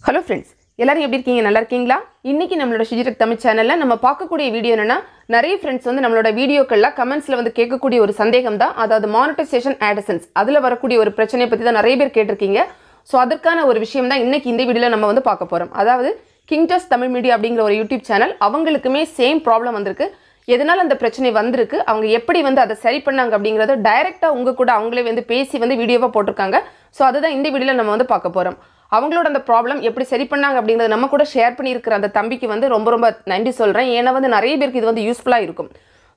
Hello friends, எல்லாரும் எப்படி இருக்கீங்க? நல்லா இருக்கீங்களா? இன்னைக்கு நம்மளோட Shiji தமிழ் சேனல்ல நம்ம பார்க்கக்கூடிய வீடியோ என்னன்னா நிறைய फ्रेंड्स வந்து நம்மளோட வீடியோக்கள்ல கமெண்ட்ஸ்ல வந்து கேட்கக்கூடிய ஒரு சந்தேகம் தான் அதாவது monetization adsense அதுல வரக்கூடிய ஒரு பிரச்சனையை பத்தி தான் நிறைய பேர் கேட்டிருக்கீங்க. சோ அதற்கான ஒரு விஷயம் தான் இன்னைக்கு இந்த வீடியோல நம்ம வந்து பார்க்க போறோம். அதாவது Kingtrash தமிழ் மீடியா அப்படிங்கற ஒரு YouTube சேனல் அவங்களுக்குமே சேம் ப்ராப்ளம் வந்திருக்கு. எதனால அந்த பிரச்சனை வந்திருக்கு அவங்க எப்படி வந்து அதை சரி பண்ணாங்க அப்படிங்கறது டைரக்ட்டா உங்க கூட அவங்களே வந்து பேசி வந்து வீடியோவா போட்டுருக்காங்க. சோ அதுதான் இந்த வீடியோல நம்ம வந்து பார்க்க போறோம். அவங்களோட அந்த ப்ராப்ளம் எப்படி சரி பண்ணாங்க அப்படிங்கறது நம்ம கூட ஷேர் பண்ணி இருக்கிற அந்த தம்பிக்கு வந்து ரொம்ப நன்றி சொல்றேன். ஏன்னா வந்து நிறைய பேருக்கு இது வந்து யூஸ்ஃபுல்லா இருக்கும்.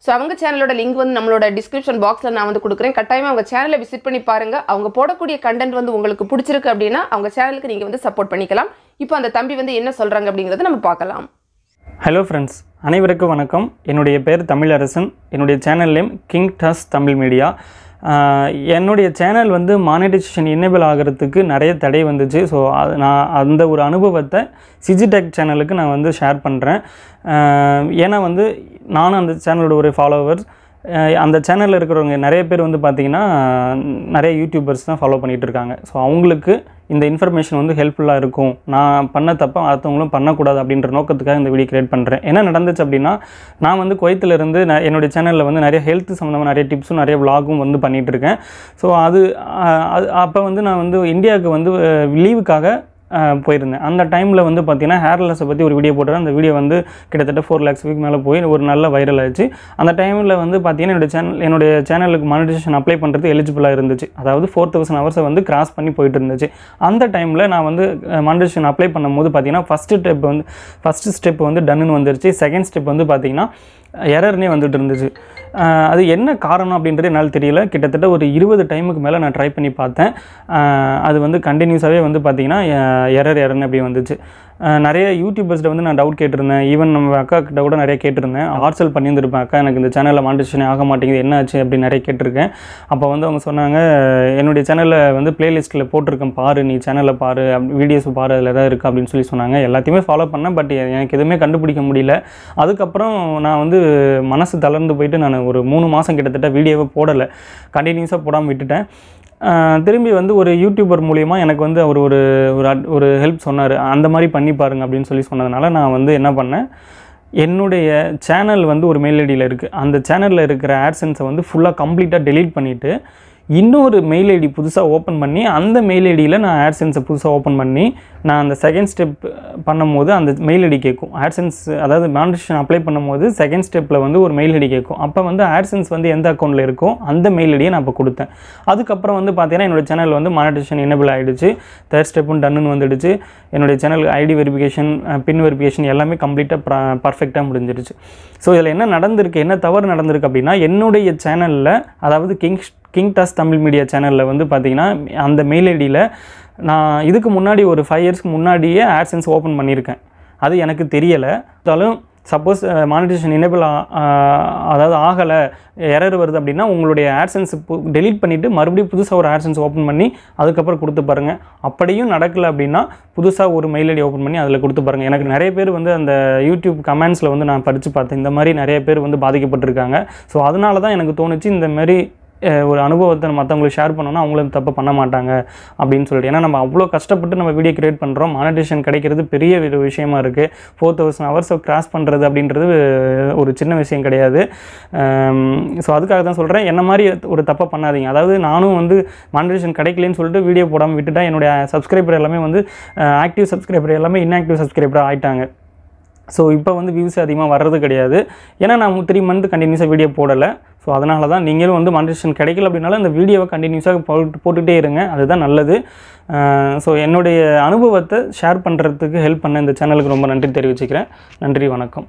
சோ அவங்க சேனலோட லிங்க் வந்து நம்மளோட டிஸ்கிரிப்ஷன் பாக்ஸ்ல நான் வந்து கொடுக்கிறேன். கட்டாயமா அவங்க சேனலை விசிட் பண்ணி பாருங்க. அவங்க போடக்கூடிய கண்டென்ட் வந்து உங்களுக்கு பிடிச்சிருக்கு அப்படினா அவங்க சேனலுக்கு நீங்க வந்து சப்போர்ட் பண்ணிக்கலாம். இப்போ அந்த தம்பி வந்து என்ன சொல்றாங்க அப்படிங்கறத நம்ம பார்க்கலாம். ஹலோ ஃப்ரெண்ட்ஸ், அனைவருக்கும் வணக்கம். என்னுடைய பேர் தமிழரசன். என்னுடைய channel name Kingtrash Tamil media. என்னுடைய சேனல் வந்து மானிட்டைசேஷன் எனேபிள் ஆகிறதுக்கு நிறைய தடை வந்துச்சு. ஸோ நான் அந்த ஒரு அனுபவத்தை Shiji சேனலுக்கு நான் வந்து ஷேர் பண்ணுறேன். ஏன்னா வந்து நானும் அந்த சேனலோட ஒரு ஃபாலோவர்ஸ். அந்த சேனலில் இருக்கிறவங்க நிறைய பேர் வந்து பார்த்திங்கன்னா நிறைய யூடியூபர்ஸ் தான் ஃபாலோ பண்ணிகிட்டு இருக்காங்க. ஸோ அவங்களுக்கு இந்த இன்ஃபர்மேஷன் வந்து ஹெல்ப்ஃபுல்லாக இருக்கும். நான் பண்ண தப்ப அடுத்தவங்களும் பண்ணக்கூடாது அப்படின்ற நோக்கத்துக்காக இந்த வீடியோ கிரியேட் பண்ணுறேன். என்ன நடந்துச்சு அப்படின்னா நான் வந்து குவைத்திலிருந்து என்னுடைய சேனலில் வந்து நிறைய ஹெல்த் சம்மந்தமாக நிறைய டிப்ஸும் நிறைய விலாகும் வந்து பண்ணிகிட்டு இருக்கேன். ஸோ அப்போ வந்து நான் வந்து இந்தியாவுக்கு வந்து லீவுக்காக போயிருந்தேன். அந்த டைமில் வந்து பார்த்திங்கன்னா ஹேர்லெஸை பற்றி ஒரு வீடியோ போட்டுறேன். அந்த வீடியோ வந்து கிட்டத்தட்ட 4 lakhs மேலே போய் ஒரு நல்ல வைரல் ஆச்சு. அந்த டைமில் வந்து பார்த்திங்கன்னா என்னுடைய சேனலுக்கு மானிட்டைசேஷன் அப்ளை பண்ணுறது எலிஜிபிளாக இருந்துச்சு. அதாவது 4000 ஹவர்ஸை வந்து கிராஸ் பண்ணி போயிட்டு இருந்துச்சு. அந்த டைமில் நான் வந்து மானிட்டைசேஷன் அப்ளை பண்ணும்போது பார்த்திங்கன்னா ஃபஸ்ட்டு ஸ்டெப் வந்து டன்னு வந்துருச்சு. செகண்ட் ஸ்டெப் வந்து பார்த்திங்கன்னா எரர்னே வந்துட்டு இருந்துச்சு. அது என்ன காரணம் அப்படின்றது என்னால் தெரியல. கிட்டத்தட்ட ஒரு 20 டைமுக்கு மேலே நான் ட்ரை பண்ணி பார்த்தேன். அது வந்து கண்டினியூஸாகவே வந்து பார்த்திங்கன்னா எரர்னு அப்படி வந்துச்சு. நிறைய யூடியூபர்ஸ்கிட்ட வந்து நான் டவுட் கேட்டிருந்தேன். ஈவன் நம்ம அக்கா கிட்ட கூட நிறைய கேட்டிருந்தேன். ஆர்சல் பண்ணியிருந்திருப்பேன், அக்கா எனக்கு இந்த சேனலில் மானிட்டைசேஷன் ஆக மாட்டேங்குது என்ன ஆச்சு அப்படின்னு நிறைய கேட்டிருக்கேன். அப்போ வந்து அவங்க சொன்னாங்க, என்னுடைய சேனலில் வந்து பிளேலிஸ்ட்டில் போட்டிருக்கேன் பாரு, நீ சேனலில் பாரு, வீடியோஸ் பாரு, அதில் எதாவது இருக்குது அப்படின்னு சொல்லி சொன்னாங்க. எல்லாத்தையுமே ஃபாலோ பண்ணேன். பட் எனக்கு எதுவுமே கண்டுபிடிக்க முடியல. அதுக்கப்புறம் நான் வந்து மனசு தளர்ந்து போயிட்டு நான் ஒரு 3 மாதம் கிட்டத்தட்ட வீடியோவை போடலை. கண்டினியூஸாக போடாமல் விட்டுட்டேன். திரும்பி வந்து ஒரு யூடியூபர் மூலிமா எனக்கு வந்து அவர் ஒரு ஹெல்ப் சொன்னார். அந்த மாதிரி பண்ணி பாருங்க அப்படின்னு சொல்லி சொன்னதுனால நான் வந்து என்ன பண்ணேன், என்னுடைய சேனல் வந்து ஒரு மெயில் ஐடியில் இருக்குது. அந்த சேனலில் இருக்கிற ஆட்சென்ஸை வந்து ஃபுல்லாக கம்ப்ளீட்டாக டெலீட் பண்ணிவிட்டு இன்னொரு மெயில் ஐடி புதுசாக ஓப்பன் பண்ணி அந்த மெயில் ஐடியில் நான் ஆட்சென்ஸை புதுசாக ஓப்பன் பண்ணி நான் அந்த செகண்ட் ஸ்டெப் பண்ணும்போது அந்த மெயில் ஐடி கேட்கும். ஆட்சென்ஸ் அதாவது மானிட்டைசேஷன் அப்ளை பண்ணும்போது செகண்ட் ஸ்டெப்பில் வந்து ஒரு மெயில் ஐடி கேட்கும். அப்போ வந்து ஆட்சென்ஸ் வந்து எந்த அக்கௌண்ட்டில் இருக்கோ அந்த மெயில் ஐடியை நான் இப்போ கொடுத்தேன். அதுக்கப்புறம் வந்து பார்த்தீங்கன்னா என்னோடய சேனல் வந்து மானிட்டைசேஷன் எனேபிள் ஆகிடுச்சு. தேர்ட் ஸ்டெப்பும் டன்னு வந்துடுச்சு. என்னுடைய சேனல் ஐடி வெரிஃபிகேஷன், பின் வெரிஃபிகேஷன் எல்லாமே கம்ப்ளீட்டாக பர்ஃபெக்டாக முடிஞ்சிருச்சு. ஸோ இதில் என்ன நடந்திருக்கு, என்ன தவறு நடந்திருக்கு அப்படின்னா என்னுடைய சேனலில் அதாவது Kingtrash தமிழ் மீடியா சேனலில் வந்து பார்த்திங்கன்னா அந்த மெயில் ஐடியில் நான் இதுக்கு முன்னாடி ஒரு 5 yearsக்கு முன்னாடியே ஆட்சென்ஸ் ஓப்பன் பண்ணியிருக்கேன். அது எனக்கு தெரியலை. இருந்தாலும் சப்போஸ் மானிட்டைசேஷன் எனேபிள் அதாவது ஆகலை, எரர் வருது அப்படின்னா உங்களுடைய ஆட்சென்ஸ் டெலீட் பண்ணிவிட்டு மறுபடியும் புதுசாக ஒரு ஆட்சென்ஸ் ஓப்பன் பண்ணி அதுக்கப்புறம் கொடுத்து பாருங்கள். அப்படியும் நடக்கலை அப்படின்னா புதுசாக ஒரு மெயில் ஐடி ஓப்பன் பண்ணி அதில் கொடுத்து பாருங்கள். எனக்கு நிறைய பேர் வந்து அந்த யூடியூப் கமெண்ட்ஸில் வந்து நான் படித்து பார்த்தேன். இந்த மாதிரி நிறைய பேர் வந்து பாதிக்கப்பட்டிருக்காங்க. ஸோ அதனால தான் எனக்கு தோணுச்சு இந்த மாதிரி ஒரு அனுபவத்தை மற்றவங்களுக்கு ஷேர் பண்ணோன்னா அவங்களும் தப்பு பண்ண மாட்டாங்க அப்படின்னு சொல்லிட்டு. ஏன்னா நம்ம அவ்வளோ கஷ்டப்பட்டு நம்ம வீடியோ கிரியேட் பண்ணுறோம். மானிட்டைசேஷன் கிடைக்கிறது பெரிய ஒரு விஷயமா இருக்குது. 4000 ஹவர்ஸை கிராஸ் பண்ணுறது அப்படின்றது ஒரு சின்ன விஷயம் கிடையாது. ஸோ அதுக்காக தான் சொல்கிறேன், என்ன மாதிரி ஒரு தப்பை பண்ணாதீங்க. அதாவது நானும் வந்து மானிட்டைசேஷன் கிடைக்கலன்னு சொல்லிட்டு வீடியோ போடாமல் விட்டுட்டா என்னுடைய சப்ஸ்கிரைபர் எல்லாமே வந்து ஆக்டிவ் சப்ஸ்கிரைபர் எல்லாமே இன்ஆக்டிவ் சப்ஸ்கிரைபராக ஆகிட்டாங்க. ஸோ இப்போ வந்து வியூஸ் அதிகமாக வர்றது கிடையாது. ஏன்னா நான் 3 month கண்டினியூஸாக வீடியோ போடலை. ஸோ அதனால தான் நீங்களும் வந்து மானிட்டைசேஷன் கிடைக்கல அப்படின்னாலும் இந்த வீடியோவை கண்டினியூஸாக போட்டுகிட்டே இருங்க, அதுதான் நல்லது. ஸோ என்னுடைய அனுபவத்தை ஷேர் பண்ணுறதுக்கு ஹெல்ப் பண்ண இந்த சேனலுக்கு ரொம்ப நன்றி தெரிவிச்சுக்கிறேன். நன்றி, வணக்கம்.